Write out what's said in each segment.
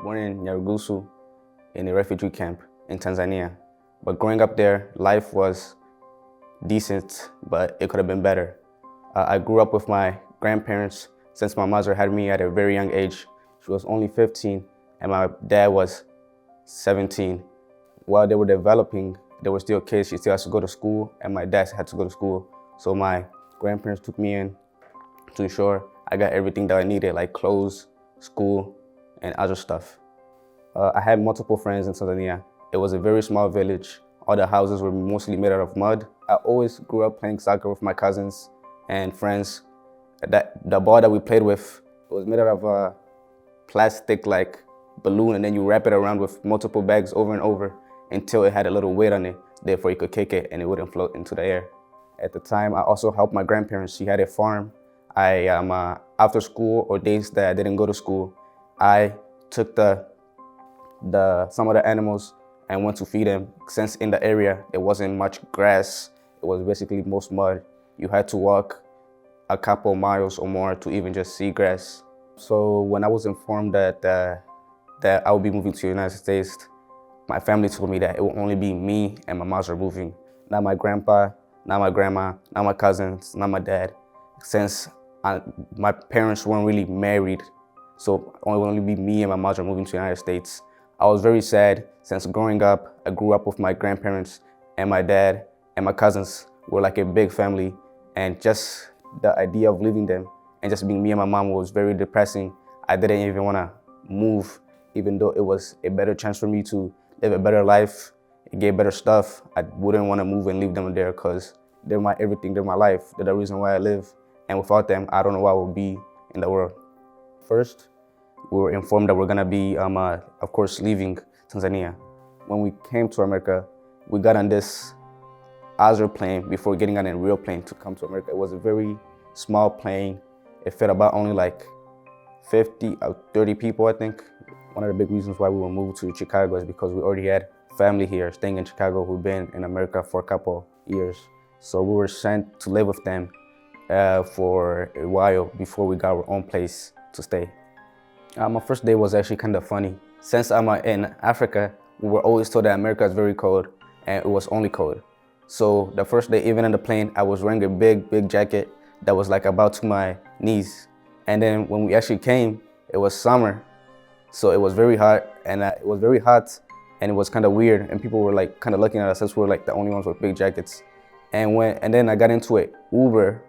born in Nyarugusu in a refugee camp in Tanzania. But growing up there, life was decent, but it could have been better. I grew up with my grandparents since my mother had me at a very young age. She was only 15 and my dad was 17. While they were developing, they were still kids. She still has to go to school and my dad had to go to school. So my grandparents took me in to ensure I got everything that I needed, like clothes, school, and other stuff. I had multiple friends in Tanzania. It was a very small village. All the houses were mostly made out of mud. I always grew up playing soccer with my cousins and friends. The ball that we played with, it was made out of a plastic like balloon, and then you wrap it around with multiple bags over and over until it had a little weight on it. Therefore you could kick it and it wouldn't float into the air. At the time, I also helped my grandparents. She had a farm. After school or days that I didn't go to school, I took some of the animals and went to feed them. Since in the area there wasn't much grass, it was basically most mud. You had to walk a couple miles or more to even just see grass. So when I was informed that I would be moving to the United States, my family told me that it would only be me and my mother moving. Not my grandpa, not my grandma, not my cousins, not my dad. Since my parents weren't really married, so it would only be me and my mother moving to the United States. I was very sad since growing up, I grew up with my grandparents and my dad and my cousins were like a big family, and just the idea of leaving them and just being me and my mom was very depressing. I didn't even want to move, even though it was a better chance for me to live a better life, get better stuff. I wouldn't want to move and leave them there because they're my everything, they're my life. They're the reason why I live. And without them, I don't know where I would be in the world. First, we were informed that we're gonna be, of course, leaving Tanzania. When we came to America, we got on this other plane before getting on a real plane to come to America. It was a very small plane. It fit about only like 50 or 30 people, I think. One of the big reasons why we were moved to Chicago is because we already had family here staying in Chicago who'd been in America for a couple years. So we were sent to live with them for a while before we got our own place to stay. My first day was actually kind of funny. Since I'm in Africa, we were always told that America is very cold, and it was only cold. So the first day, even in the plane, I was wearing a big jacket that was like about to my knees. And then when we actually came, it was summer. So it was very hot, and it was kind of weird, and people were like kind of looking at us since we were like the only ones with big jackets. And then I got into an Uber,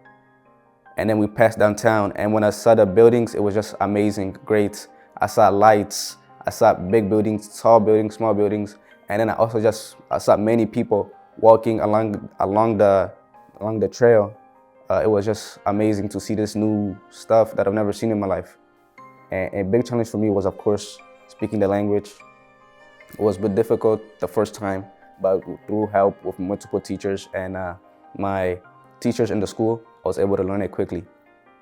and then we passed downtown, and when I saw the buildings, it was just amazing, great. I saw lights, I saw big buildings, tall buildings, small buildings, and then I saw many people walking along the trail. It was just amazing to see this new stuff that I've never seen in my life. And a big challenge for me was, of course, speaking the language. It was a bit difficult the first time, but through help with multiple teachers and my teachers in the school, I was able to learn it quickly.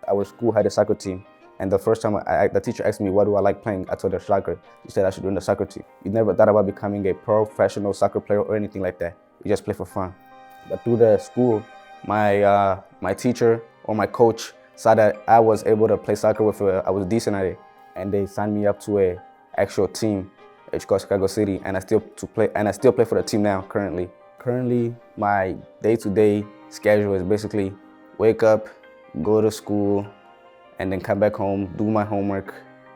Our school had a soccer team, and the first time the teacher asked me, what do I like playing? I told her soccer. She said I should join the soccer team. You never thought about becoming a professional soccer player or anything like that. You just play for fun. But through the school, my teacher or my coach saw that I was able to play soccer I was decent at it, and they signed me up to an actual team. It's called Chicago City, and I still play for the team now currently. Currently, my day-to-day schedule is basically wake up, go to school, and then come back home, do my homework,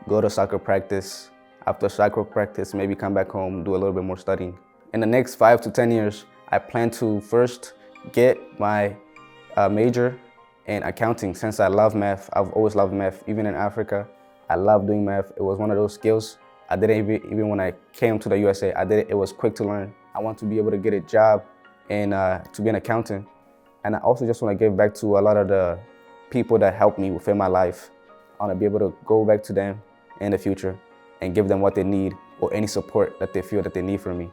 go to soccer practice. After soccer practice, maybe come back home, do a little bit more studying. In the next 5 to 10 years, I plan to first get my major in accounting. Since I love math, I've always loved math. Even in Africa, I love doing math. It was one of those skills I didn't even when I came to the USA, it was quick to learn. I want to be able to get a job and to be an accountant. And I also just want to give back to a lot of the people that helped me within my life. I want to be able to go back to them in the future and give them what they need or any support that they feel that they need from me.